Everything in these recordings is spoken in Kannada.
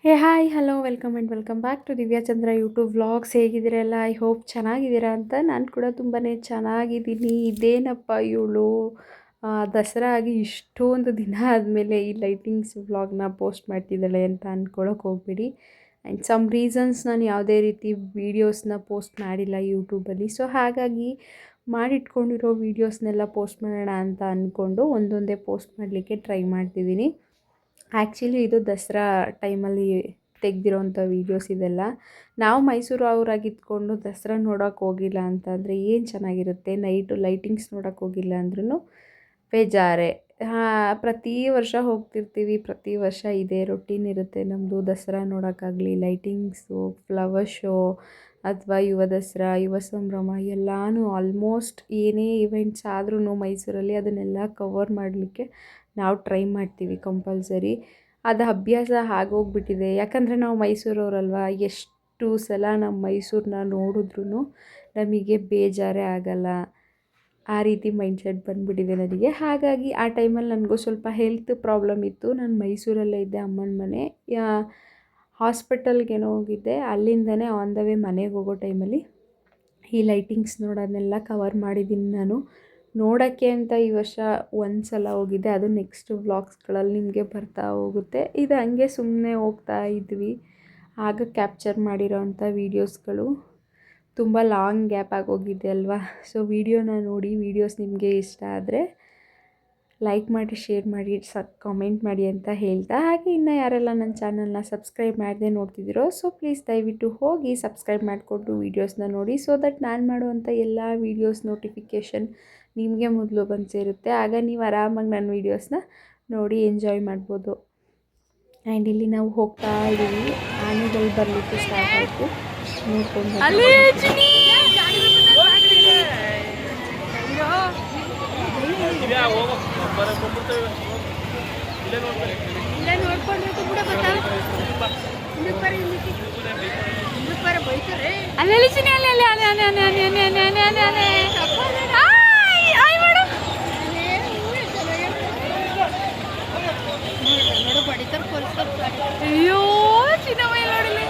Hey hi hello welcome back to Divya Chandra YouTube vlogs. ಹೇಗಿದ್ದೀರಲ್ಲ? ಐ ಹೋಪ್ ಚೆನ್ನಾಗಿದ್ದೀರಾ ಅಂತ. ನಾನು ಕೂಡ ತುಂಬಾ ಚೆನ್ನಾಗಿದ್ದೀನಿ. ಇದೇನಪ್ಪ ಇವಳು ದಸರಾ ಆಗಿ ಇಷ್ಟೊಂದು ದಿನ ಆದಮೇಲೆ ಈ ಲೈಟಿಂಗ್ಸ್ ವ್ಲಾಗ್ನ ಪೋಸ್ಟ್ ಮಾಡ್ತಿದ್ದಾಳೆ ಅಂತ ಅಂದ್ಕೊಳಕ್ಕೆ ಹೋಗ್ಬಿಡಿ. ಆ್ಯಂಡ್ ಸಮ್ ರೀಸನ್ಸ್ ನಾನು ಯಾವುದೇ ರೀತಿ ವೀಡಿಯೋಸ್ನ ಪೋಸ್ಟ್ ಮಾಡಿಲ್ಲ ಯೂಟ್ಯೂಬಲ್ಲಿ. ಸೊ ಹಾಗಾಗಿ ಮಾಡಿಟ್ಕೊಂಡಿರೋ ವೀಡಿಯೋಸ್ನೆಲ್ಲ ಪೋಸ್ಟ್ ಮಾಡೋಣ ಅಂತ ಅಂದ್ಕೊಂಡು ಒಂದೊಂದೇ ಪೋಸ್ಟ್ ಮಾಡಲಿಕ್ಕೆ ಟ್ರೈ ಮಾಡ್ತಿದ್ದೀನಿ. ಆ್ಯಕ್ಚುಲಿ ಇದು ದಸರಾ ಟೈಮಲ್ಲಿ ತೆಗೆದಿರೋಂಥ ವೀಡಿಯೋಸ್ ಇದೆಲ್ಲ. ನಾವು ಮೈಸೂರು ಅವರಾಗಿದ್ಕೊಂಡು ದಸರಾ ನೋಡೋಕೆ ಹೋಗಿಲ್ಲ ಅಂತಂದರೆ ಏನು ಚೆನ್ನಾಗಿರುತ್ತೆ. ನೈಟು ಲೈಟಿಂಗ್ಸ್ ನೋಡೋಕೆ ಹೋಗಿಲ್ಲ ಅಂದ್ರೂ ಬೇಜಾರೆ. ಪ್ರತಿ ವರ್ಷ ಹೋಗ್ತಿರ್ತೀವಿ, ಪ್ರತಿ ವರ್ಷ ಇದೇ ರೊಟೀನ್ ಇರುತ್ತೆ ನಮ್ಮದು. ದಸರಾ ನೋಡೋಕ್ಕಾಗಲಿ, ಲೈಟಿಂಗ್ಸು, ಫ್ಲವರ್ ಶೋ ಅಥವಾ ಯುವ ದಸರಾ, ಯುವ ಸಂಭ್ರಮ ಎಲ್ಲನೂ ಆಲ್ಮೋಸ್ಟ್ ಏನೇ ಇವೆಂಟ್ಸ್ ಆದ್ರೂ ಮೈಸೂರಲ್ಲಿ ಅದನ್ನೆಲ್ಲ ಕವರ್ ಮಾಡಲಿಕ್ಕೆ ನಾವು ಟ್ರೈ ಮಾಡ್ತೀವಿ ಕಂಪಲ್ಸರಿ. ಅದು ಅಭ್ಯಾಸ ಆಗೋಗ್ಬಿಟ್ಟಿದೆ. ಯಾಕಂದರೆ ನಾವು ಮೈಸೂರವರಲ್ವ, ಎಷ್ಟು ಸಲ ನಮ್ಮ ಮೈಸೂರನ್ನ ನೋಡಿದ್ರೂ ನಮಗೆ ಬೇಜಾರೇ ಆಗಲ್ಲ. ಆ ರೀತಿ ಮೈಂಡ್ಸೆಟ್ ಬಂದುಬಿಟ್ಟಿದೆ ನನಗೆ. ಹಾಗಾಗಿ ಆ ಟೈಮಲ್ಲಿ ನನಗೂ ಸ್ವಲ್ಪ ಹೆಲ್ತ್ ಪ್ರಾಬ್ಲಮ್ ಇತ್ತು. ನಾನು ಮೈಸೂರಲ್ಲೇ ಇದ್ದೆ, ಅಮ್ಮನ ಮನೆ. ಹಾಸ್ಪಿಟಲ್ಗೇನೋ ಹೋಗಿದ್ದೆ, ಅಲ್ಲಿಂದನೇ ಆನ್ ದ ವೇ ಮನೆಗೆ ಹೋಗೋ ಟೈಮಲ್ಲಿ ಈ ಲೈಟಿಂಗ್ಸ್ ನೋಡೋದನ್ನೆಲ್ಲ ಕವರ್ ಮಾಡಿದ್ದೀನಿ ನಾನು. ನೋಡೋಕ್ಕೆ ಅಂತ ಈ ವರ್ಷ ಒಂದು ಸಲ ಹೋಗಿದ್ದೆ, ಅದು ನೆಕ್ಸ್ಟ್ ವ್ಲಾಗ್ಸ್ಗಳಲ್ಲಿ ನಿಮಗೆ ಬರ್ತಾ ಹೋಗುತ್ತೆ. ಇದು ಹಂಗೆ ಸುಮ್ಮನೆ ಹೋಗ್ತಾ ಇದ್ವಿ, ಆಗ ಕ್ಯಾಪ್ಚರ್ ಮಾಡಿರೋ ಅಂಥ ವೀಡಿಯೋಸ್ಗಳು. ತುಂಬ ಲಾಂಗ್ ಗ್ಯಾಪ್ ಆಗೋಗಿದೆ ಅಲ್ವಾ. ಸೊ ವೀಡಿಯೋನ ನೋಡಿ, ವೀಡಿಯೋಸ್ ನಿಮಗೆ ಇಷ್ಟ ಆದರೆ ಲೈಕ್ ಮಾಡಿ, ಶೇರ್ ಮಾಡಿ, ಕಾಮೆಂಟ್ ಮಾಡಿ ಅಂತ ಹೇಳ್ತಾ, ಹಾಗೆ ಇನ್ನು ಯಾರೆಲ್ಲ ನನ್ನ ಚಾನಲ್ನ ಸಬ್ಸ್ಕ್ರೈಬ್ ಮಾಡದೆ ನೋಡ್ತಿದ್ದೀರೋ ಸೊ ಪ್ಲೀಸ್ ದಯವಿಟ್ಟು ಹೋಗಿ ಸಬ್ಸ್ಕ್ರೈಬ್ ಮಾಡಿಕೊಂಡು ವೀಡಿಯೋಸ್ನ ನೋಡಿ. ಸೊ ದಟ್ ನಾನು ಮಾಡುವಂಥ ಎಲ್ಲ ವೀಡಿಯೋಸ್ ನೋಟಿಫಿಕೇಷನ್ ನಿಮಗೆ ಮೊದಲು ಬಂದು ಸೇರುತ್ತೆ. ಆಗ ನೀವು ಆರಾಮಾಗಿ ನನ್ನ ವೀಡಿಯೋಸ್ನ ನೋಡಿ ಎಂಜಾಯ್ ಮಾಡ್ಬೋದು. ಆ್ಯಂಡ್ ಇಲ್ಲಿ ನಾವು ಹೋಗ್ತಾ ಇದ್ದೀವಿ, ಆನೆಗಳು ಬರಲಿಕ್ಕೆ ಸ್ಟಾರ್ಟ್ ಆಯಿತು. ನೋಡ್ಕೊಂಡು ಅಯ್ಯೋ ಚಿನ್ನಮ್ಮ ನೋಡಿಲ್ಲ.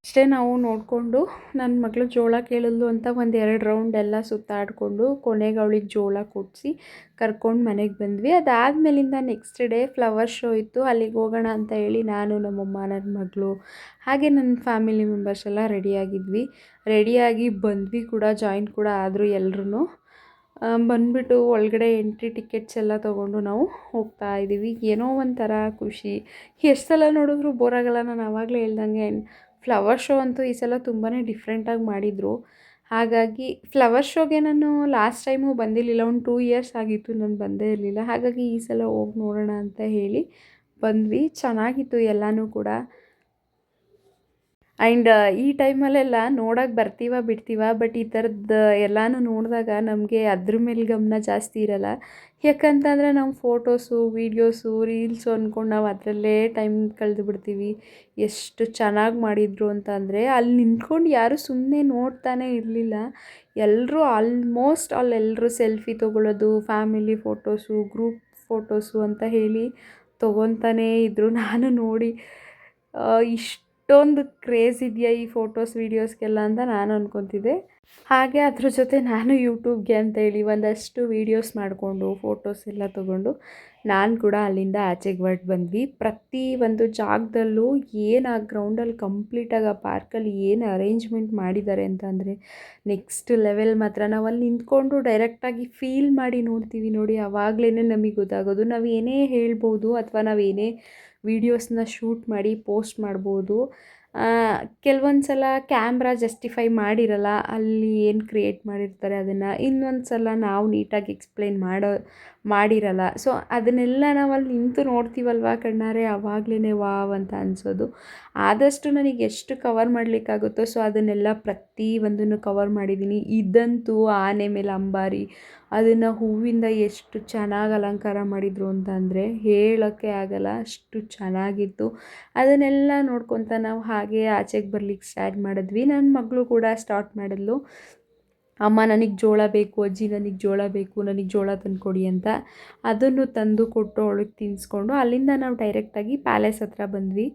ಅಷ್ಟೇ ನಾವು ನೋಡಿಕೊಂಡು, ನನ್ನ ಮಗಳು ಜೋಳ ಕೇಳಿದ್ಲು ಅಂತ ಒಂದೆರಡು ರೌಂಡ್ ಎಲ್ಲ ಸುತ್ತಾಡಿಕೊಂಡು ಕೊನೆಗೆ ಅವಳಿಗೆ ಜೋಳ ಕೊಡಿಸಿ ಕರ್ಕೊಂಡು ಮನೆಗೆ ಬಂದ್ವಿ. ಅದಾದಮೇಲಿಂದ ನೆಕ್ಸ್ಟ್ ಡೇ ಫ್ಲವರ್ ಶೋ ಇತ್ತು, ಅಲ್ಲಿಗೆ ಹೋಗೋಣ ಅಂತ ಹೇಳಿ ನಾನು, ನಮ್ಮಮ್ಮ, ನನ್ನ ಮಗಳು ಹಾಗೆ ನನ್ನ ಫ್ಯಾಮಿಲಿ ಮೆಂಬರ್ಸ್ ಎಲ್ಲ ರೆಡಿಯಾಗಿ ಬಂದ್ವಿ ಕೂಡ, ಜಾಯಿನ್ ಕೂಡ ಆದರು ಎಲ್ಲರೂ. ಬಂದುಬಿಟ್ಟು ಒಳಗಡೆ ಎಂಟ್ರಿ ಟಿಕೆಟ್ಸ್ ಎಲ್ಲ ತೊಗೊಂಡು ನಾವು ಹೋಗ್ತಾ ಇದ್ದೀವಿ. ಏನೋ ಒಂಥರ ಖುಷಿ. ಎಷ್ಟು ಸಲ ನೋಡಿದ್ರು ಬೋರ್ ಆಗಲ್ಲ. ನಾನು ಆವಾಗಲೇ ಹೇಳ್ದಂಗೆ ಫ್ಲವರ್ ಶೋ ಅಂತೂ ಈ ಸಲ ತುಂಬಾ ಡಿಫ್ರೆಂಟಾಗಿ ಮಾಡಿದರು. ಹಾಗಾಗಿ ಫ್ಲವರ್ ಶೋಗೆ ನಾನು ಲಾಸ್ಟ್ ಟೈಮು ಬಂದಿರಲಿಲ್ಲ, ಒಂದು 2 ಇಯರ್ಸ್ ಆಗಿತ್ತು ನಾನು ಬಂದೇ ಇರಲಿಲ್ಲ. ಹಾಗಾಗಿ ಈ ಸಲ ಹೋಗಿ ನೋಡೋಣ ಅಂತ ಹೇಳಿ ಬಂದ್ವಿ. ಚೆನ್ನಾಗಿತ್ತು ಎಲ್ಲನೂ ಕೂಡ. ಆ್ಯಂಡ್ ಈ ಟೈಮಲ್ಲೆಲ್ಲ ನೋಡೋಕೆ ಬಿಡ್ತೀವ, ಬಟ್ ಈ ಥರದ್ದು ಎಲ್ಲನೂ ನೋಡಿದಾಗ ನಮಗೆ ಅದ್ರ ಮೇಲೆ ಗಮನ ಜಾಸ್ತಿ ಇರಲ್ಲ. ಯಾಕಂತಂದರೆ ನಾವು ಫೋಟೋಸು, ವೀಡಿಯೋಸು, ರೀಲ್ಸು ಅಂದ್ಕೊಂಡು ನಾವು ಅದರಲ್ಲೇ ಟೈಮ್ ಕಳೆದು ಬಿಡ್ತೀವಿ. ಎಷ್ಟು ಚೆನ್ನಾಗಿ ಮಾಡಿದರು ಅಂತಂದರೆ ಅಲ್ಲಿ ನಿಂತ್ಕೊಂಡು ಯಾರೂ ಸುಮ್ಮನೆ ನೋಡ್ತಾನೇ ಇರಲಿಲ್ಲ. ಎಲ್ಲರೂ ಆಲ್ಮೋಸ್ಟ್ ಅಲ್ಲೆಲ್ಲರೂ ಸೆಲ್ಫಿ ತೊಗೊಳ್ಳೋದು, ಫ್ಯಾಮಿಲಿ ಫೋಟೋಸು, ಗ್ರೂಪ್ ಫೋಟೋಸು ಅಂತ ಹೇಳಿ ತೊಗೊತಾನೇ ಇದ್ದರು. ನಾನು ನೋಡಿ ಇಷ್ಟೊಂದು ಕ್ರೇಜ್ ಇದೆಯಾ ಈ ಫೋಟೋಸ್ ವೀಡಿಯೋಸ್ಗೆಲ್ಲ ಅಂತ ನಾನು ಅಂದ್ಕೊತಿದ್ದೆ. ಹಾಗೆ ಅದ್ರ ಜೊತೆ ನಾನು ಯೂಟ್ಯೂಬ್ಗೆ ಅಂತೇಳಿ ಒಂದಷ್ಟು ವೀಡಿಯೋಸ್ ಮಾಡಿಕೊಂಡು ಫೋಟೋಸ್ ಎಲ್ಲ ತೊಗೊಂಡು ನಾನು ಕೂಡ ಅಲ್ಲಿಂದ ಆಚೆಗೆ ಹೊರಟು ಬಂದ್ವಿ. ಪ್ರತಿ ಒಂದು ಜಾಗದಲ್ಲೂ ಏನು ಆ ಗ್ರೌಂಡಲ್ಲಿ ಕಂಪ್ಲೀಟಾಗಿ ಆ ಪಾರ್ಕಲ್ಲಿ ಏನು ಅರೇಂಜ್ಮೆಂಟ್ ಮಾಡಿದ್ದಾರೆ ಅಂತಂದರೆ ನೆಕ್ಸ್ಟ್ ಲೆವೆಲ್. ಮಾತ್ರ ನಾವು ಅಲ್ಲಿ ನಿಂತ್ಕೊಂಡು ಡೈರೆಕ್ಟಾಗಿ ಫೀಲ್ ಮಾಡಿ ನೋಡ್ತೀವಿ ನೋಡಿ, ಆವಾಗಲೇ ನಮಗೆ ಗೊತ್ತಾಗೋದು. ನಾವು ಏನೇ ಹೇಳ್ಬೋದು ಅಥವಾ ನಾವು ಏನೇ ವೀಡಿಯೋಸ್ನ ಶೂಟ್ ಮಾಡಿ ಪೋಸ್ಟ್ ಮಾಡ್ಬೋದು, ಕೆಲವೊಂದು ಸಲ ಕ್ಯಾಮ್ರಾ ಜಸ್ಟಿಫೈ ಮಾಡಿರಲ್ಲ, ಅಲ್ಲಿ ಏನು ಕ್ರಿಯೇಟ್ ಮಾಡಿರ್ತಾರೆ ಅದನ್ನು, ಇನ್ನೊಂದು ಸಲ ನಾವು ನೀಟಾಗಿ ಎಕ್ಸ್ಪ್ಲೈನ್ ಮಾಡಿರಲ್ಲ. ಸೊ ಅದನ್ನೆಲ್ಲ ನಾವು ಅಲ್ಲಿ ನಿಂತು ನೋಡ್ತೀವಲ್ವ ಕಣ್ಣಾರೆ, ಆವಾಗಲೇ ವಾವ್ ಅಂತ ಅನಿಸೋದು. ಆದಷ್ಟು ನನಗೆ ಎಷ್ಟು ಕವರ್ ಮಾಡಲಿಕ್ಕಾಗುತ್ತೋ ಸೊ ಅದನ್ನೆಲ್ಲ ಪ್ರತಿಯೊಂದನ್ನು ಕವರ್ ಮಾಡಿದ್ದೀನಿ. ಇದಂತೂ ಆನೆ ಮೇಲೆ ಅಂಬಾರಿ, ಅದನ್ನು ಹೂವಿಂದ ಎಷ್ಟು ಚೆನ್ನಾಗಿ ಅಲಂಕಾರ ಮಾಡಿದರು ಅಂತಂದರೆ ಹೇಳೋಕ್ಕೆ ಆಗಲ್ಲ, ಅಷ್ಟು ಚೆನ್ನಾಗಿತ್ತು. ಅದನ್ನೆಲ್ಲ ನೋಡ್ಕೊತ ನಾವು ಹಾಗೆ ಆಚೆಗೆ ಬರ್ಲಿಕ್ಕೆ ಸ್ಟಾರ್ಟ್ ಮಾಡಿದ್ವಿ. ನನ್ನ ಮಗಳು ಕೂಡ ಸ್ಟಾರ್ಟ್ ಮಾಡಿದ್ಲು, ಅಮ್ಮ ನನಗೆ ಜೋಳ ಬೇಕು, ಅಜ್ಜಿ ನನಗೆ ಜೋಳ ಬೇಕು, ನನಗೆ ಜೋಳ ತಂದುಕೊಡಿ ಅಂತ. ಅದನ್ನು ತಂದು ಕೊಟ್ಟು ಅವಳಿಗೆ ತಿನ್ನಿಸ್ಕೊಂಡು ಅಲ್ಲಿಂದ ನಾವು ಡೈರೆಕ್ಟಾಗಿ ಪ್ಯಾಲೇಸ್ ಹತ್ರ ಬಂದ್ವಿ.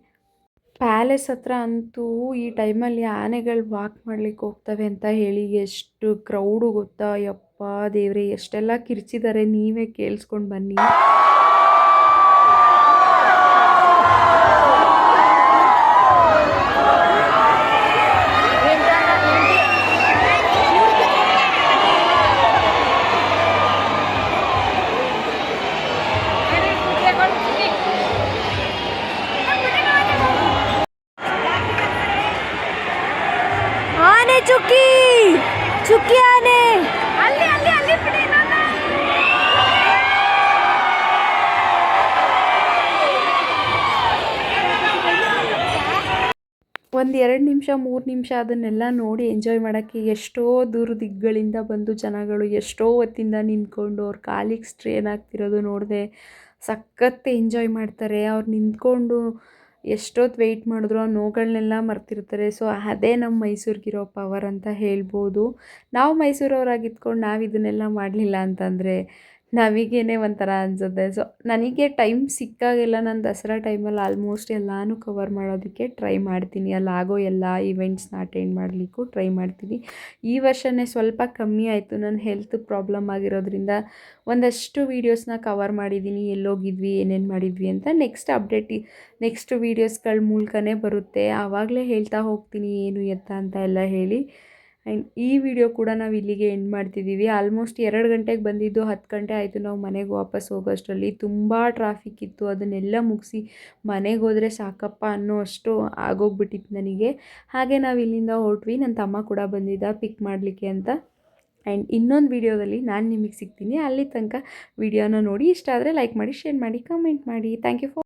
ಪ್ಯಾಲೇಸ್ ಹತ್ರ ಅಂತೂ ಈ ಟೈಮಲ್ಲಿ ಆನೆಗಳು ವಾಕ್ ಮಾಡ್ಲಿಕ್ಕೆ ಹೋಗ್ತವೆ ಅಂತ ಹೇಳಿ ಎಷ್ಟು ಕ್ರೌಡು ಗೊತ್ತಾ, ಯಪ್ಪ ದೇವ್ರೆ ಎಷ್ಟೆಲ್ಲ ಕಿರ್ಚಿದ್ದಾರೆ, ನೀವೇ ಕೇಳಿಸ್ಕೊಂಡು ಬನ್ನಿ. ಆನೆ ಚುಕ್ಕಿ ಚುಕ್ಕಿ ಆನೆ ಅಲ್ಲಿ ಅಲ್ಲಿ ಅಲ್ಲಿ ಬಿಡಿ. ಒಂದು 2 ನಿಮಿಷ 3 ನಿಮಿಷ ಅದನ್ನೆಲ್ಲ ನೋಡಿ ಎಂಜಾಯ್ ಮಾಡೋಕ್ಕೆ ಎಷ್ಟೋ ದೂರ ದಿಕ್ಕುಗಳಿಂದ ಬಂದು ಜನಗಳು ಎಷ್ಟೋ ಹೊತ್ತಿಂದ ನಿಂತ್ಕೊಂಡು ಅವ್ರ ಕಾಲಿಗೆ ಸ್ಟ್ರೇನ್ ಆಗ್ತಿರೋದು ನೋಡಿದೆ. ಸಖತ್ ಎಂಜಾಯ್ ಮಾಡ್ತಾರೆ ಅವ್ರು ನಿಂತ್ಕೊಂಡು. ಎಷ್ಟೊತ್ತು ವೆಯ್ಟ್ ಮಾಡಿದ್ರು ಆ ನೋವುಗಳನ್ನೆಲ್ಲ ಮರ್ತಿರ್ತಾರೆ. ಸೊ ಅದೇ ನಮ್ಮ ಮೈಸೂರಿಗಿರೋ ಪವರ್ ಅಂತ ಹೇಳ್ಬೋದು. ನಾವು ಮೈಸೂರವರಾಗಿದ್ಕೊಂಡು ನಾವು ಇದನ್ನೆಲ್ಲ ಮಾಡಲಿಲ್ಲ ಅಂತಂದರೆ ನಮಗೇನೆ ಒಂಥರ ಅನಿಸುತ್ತೆ. ಸೊ ನನಗೆ ಟೈಮ್ ಸಿಕ್ಕಾಗೆಲ್ಲ ನಾನು ದಸರಾ ಟೈಮಲ್ಲಿ ಆಲ್ಮೋಸ್ಟ್ ಎಲ್ಲನೂ ಕವರ್ ಮಾಡೋದಕ್ಕೆ ಟ್ರೈ ಮಾಡ್ತೀನಿ. ಅಲ್ಲಾಗೋ ಎಲ್ಲ ಇವೆಂಟ್ಸ್ನ ಅಟೆಂಡ್ ಮಾಡಲಿಕ್ಕೂ ಟ್ರೈ ಮಾಡ್ತೀನಿ. ಈ ವರ್ಷವೇ ಸ್ವಲ್ಪ ಕಮ್ಮಿ ಆಯಿತು, ನನ್ನ ಹೆಲ್ತ್ ಪ್ರಾಬ್ಲಮ್ ಆಗಿರೋದ್ರಿಂದ ಒಂದಷ್ಟು ವೀಡಿಯೋಸ್ನ ಕವರ್ ಮಾಡಿದ್ದೀನಿ, ಎಲ್ಲೋಗಿದ್ವಿ ಏನೇನು ಮಾಡಿದ್ವಿ ಅಂತ. ನೆಕ್ಸ್ಟ್ ವೀಡಿಯೋಸ್ಗಳ ಮೂಲಕನೇ ಬರುತ್ತೆ, ಆವಾಗಲೇ ಹೇಳ್ತಾ ಹೋಗ್ತೀನಿ ಏನು ಎತ್ತ ಅಂತ ಎಲ್ಲ ಹೇಳಿ. ಆ್ಯಂಡ್ ಈ ವಿಡಿಯೋ ಕೂಡ ನಾವು ಇಲ್ಲಿಗೆ ಎಂಡ್ ಮಾಡ್ತಿದ್ದೀವಿ. ಆಲ್ಮೋಸ್ಟ್ 2 ಗಂಟೆಗೆ ಬಂದಿದ್ದು 10 ಗಂಟೆ ಆಯಿತು ನಾವು ಮನೆಗೆ ವಾಪಸ್ ಹೋಗೋಷ್ಟರಲ್ಲಿ. ತುಂಬ ಟ್ರಾಫಿಕ್ ಇತ್ತು, ಅದನ್ನೆಲ್ಲ ಮುಗಿಸಿ ಮನೆಗೆ ಹೋದರೆ ಸಾಕಪ್ಪ ಅನ್ನೋ ಅಷ್ಟು ಆಗೋಗ್ಬಿಟ್ಟಿತ್ತು ನನಗೆ. ಹಾಗೆ ನಾವು ಇಲ್ಲಿಂದ ಹೊರಟ್ವಿ, ನನ್ನ ತಮ್ಮ ಕೂಡ ಬಂದಿದ್ದ ಪಿಕ್ ಮಾಡಲಿಕ್ಕೆ ಅಂತ. ಆ್ಯಂಡ್ ಇನ್ನೊಂದು ವೀಡಿಯೋದಲ್ಲಿ ನಾನು ನಿಮಗೆ ಸಿಗ್ತೀನಿ. ಅಲ್ಲಿ ತನಕ ವಿಡಿಯೋನ ನೋಡಿ ಇಷ್ಟ ಆದರೆ ಲೈಕ್ ಮಾಡಿ, ಶೇರ್ ಮಾಡಿ, ಕಮೆಂಟ್ ಮಾಡಿ. Thank you for